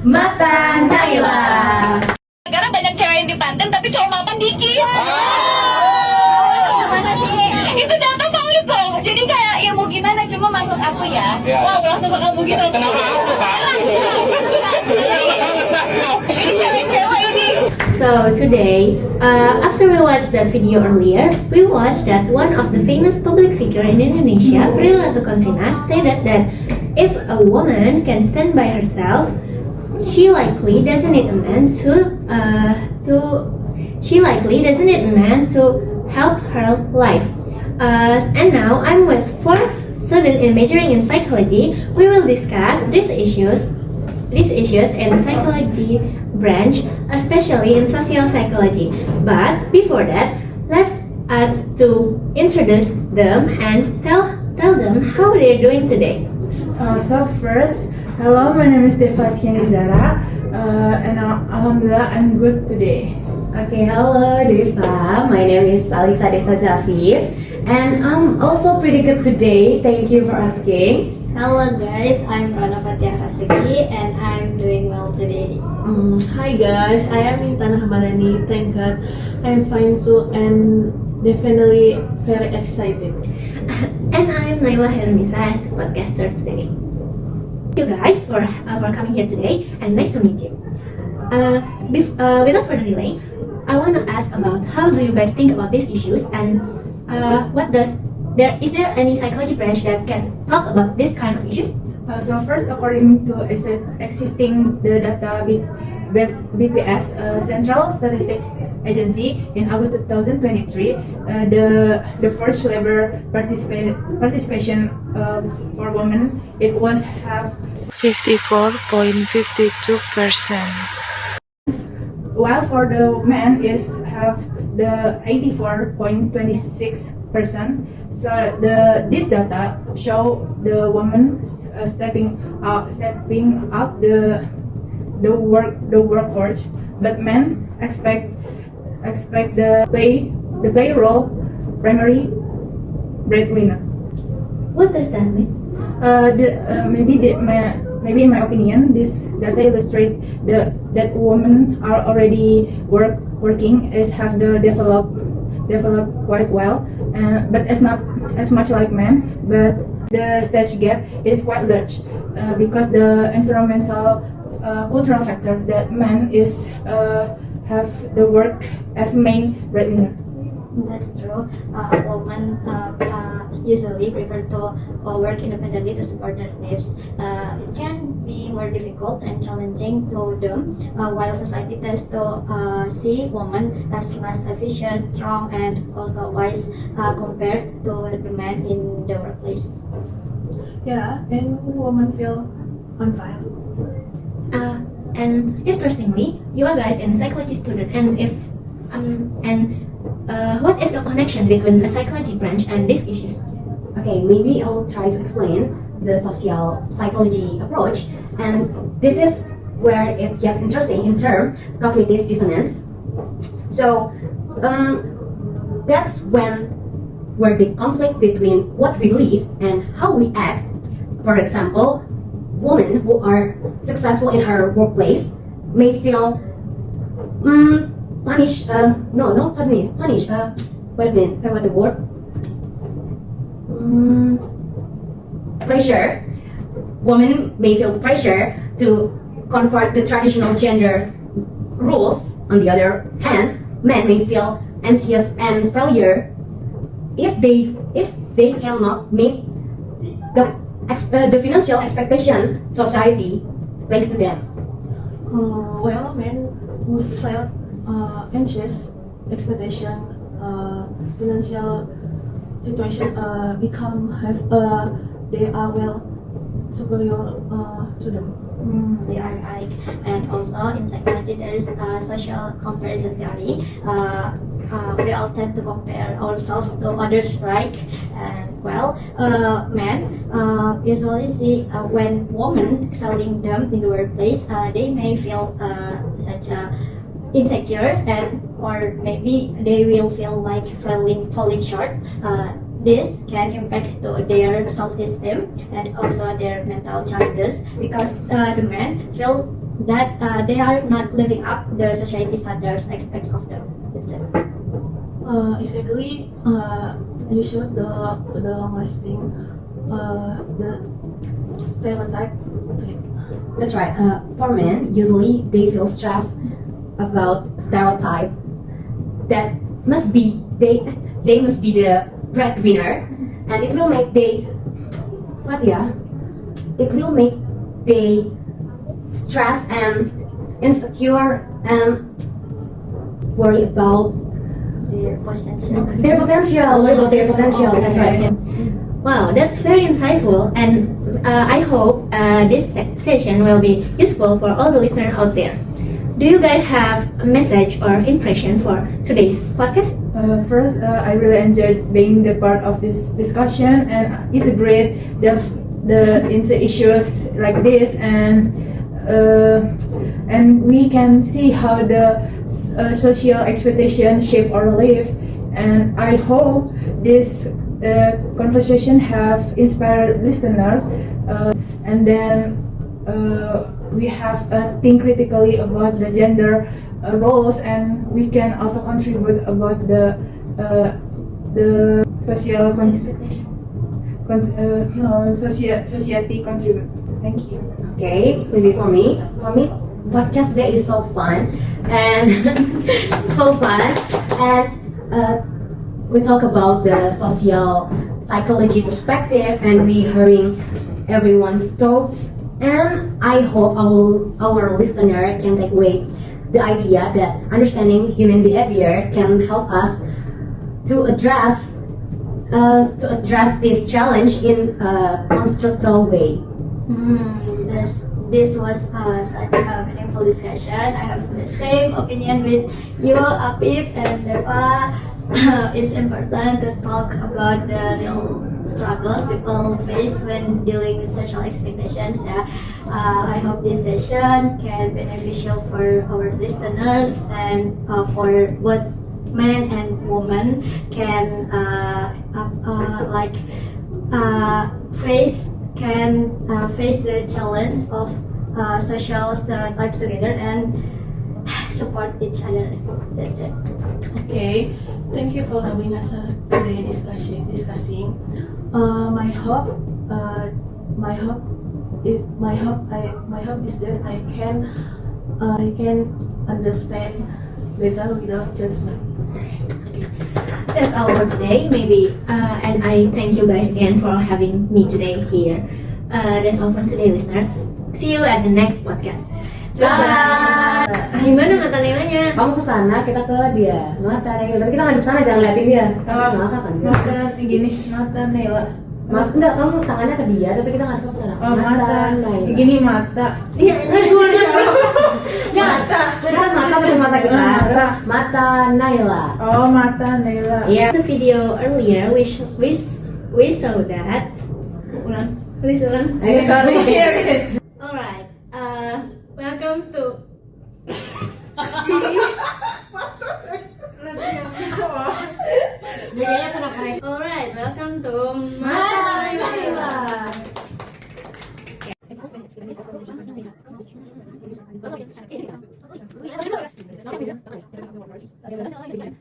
Mata Naila. Sekarang banyak cewek yang dipanten tapi cowok mapan dikit. Gimana sih? Itu data valid loh. Jadi kayak ya mau gimana, cuma maksud aku ya. Wow, langsung bakal begitu. Kenapa aku, Pak? Ini cewek-cewek ini. So today, after we watched the video earlier, we watched that one of the famous public figure in Indonesia, Prilly Latuconsina, stated that if a woman can stand by herself, she likely doesn't need a man to help her life. And now I'm with fourth student in majoring in psychology. We will discuss these issues in psychology branch, especially in social psychology. But before that, let us to introduce them and tell them how they're doing today. So first, hello, my name is Deva Zara, and alhamdulillah I'm good today. Okay, hello Deva. My name is Alisa Deva Zafif, and I'm also pretty good today. Thank you for asking. Hello guys, I'm Rana Fatia Rasegi and I'm doing well today. Hi guys, I am Intan Hamadani. Thank God I'm fine so and definitely very excited. And I'm Naila Herunisa as the podcaster today. Thank you guys for coming here today, and nice to meet you. Without further delay, I want to ask about how do you guys think about these issues, and is there any psychology branch that can talk about this kind of issues? So first, according to existing the data BPS, Central Statistic Agency, in August 2023, the first labor participation for women, it was have 54.52%. while for the men is have the 84.26%. So this data show the women stepping up the workforce, but men expect the play role primary breadwinner. What does that mean? Maybe in my opinion, this data illustrates that women are already working is have the developed quite well, but it's not as much like men. But the stage gap is quite large because the environmental cultural factor that men is have the work as main breadwinner. That's true. Women usually prefer to work independently to support their needs. It can be more difficult and challenging to them, while society tends to see women as less efficient, strong, and also wise compared to the men in the workplace. Yeah, and women feel unfile. And interestingly, you are guys in psychology student, and what is the connection between the psychology branch and these issues? Okay, maybe I will try to explain the social psychology approach, and this is where it gets interesting in term cognitive dissonance. So that's where the conflict between what we believe and how we act. For example, women who are successful in her workplace may feel pressure. Women may feel pressure to convert the traditional gender rules. On the other hand, men may feel anxious and failure if they cannot meet the financial expectation society placed to them. Well, men who felt anxious expectation, financial situation they are well superior to them. They are right. And also in psychology there is a social comparison theory. We all tend to compare ourselves to others, right? And men usually see when women excelling them in the workplace, they may feel such a insecure, and or maybe they will feel like falling short. This can impact to their self-esteem and also their mental challenges, because the men feel that they are not living up the society standards expects of them. That's it. Exactly. You should the last thing, the stereotype. That's right. For men, usually they feel stressed about stereotype that must be they must be the breadwinner, and it will make it will make they stress and insecure and worry about Their potential. worry about their potential. That's right. Wow, that's very insightful, and I hope this session will be useful for all the listeners out there. Do you guys have a message or impression for today's podcast? First, I really enjoyed being the part of this discussion, and it's great the issues like this, and we can see how the social expectations shape our life. And I hope this conversation have inspired listeners, and then we have think critically about the gender roles, and we can also contribute about the social society contribute. Thank you. Okay, maybe for me, podcast today is so fun and we talk about the social psychology perspective, and we hearing everyone's thoughts, and I hope our listener can take away the idea that understanding human behavior can help us to address this challenge in a constructive way. This was such a meaningful discussion. I have the same opinion with you, Apip and Deva. It's important to talk about the real struggles people face when dealing with social expectations. Yeah. I hope this session can be beneficial for our listeners, and for both men and women can face the challenge of social stereotypes together and support each other. That's it. Okay, thank you for having us today discussing. My hope is that I can understand better without judgment. That's all for today, maybe. And I thank you guys again for having me today here. That's all for today, listener. See you at the next podcast. Bye. Gimana mata Nailanya? Kamu kesana, kita ke dia. Mata Naila. Tapi kita ngadep sana, jangan liatin dia. Ngakak kan sih? Gini, mata Naila. Enggak, kamu tangannya ke dia, tapi kita ngadep ke sana. Oh, mata. Naila. Gini mata. Iya, ini gue udah colok. Mata. Kan mata pakai mata kita. Mata. Terus mata Naila. Oh, mata Naila. Iya. The video earlier, we saw that. Ulang, please ulang. Ayo. Sorry. Alright, welcome to. Kayaknya kena pressure. Alright, welcome to Mata Naila. Mata Naila.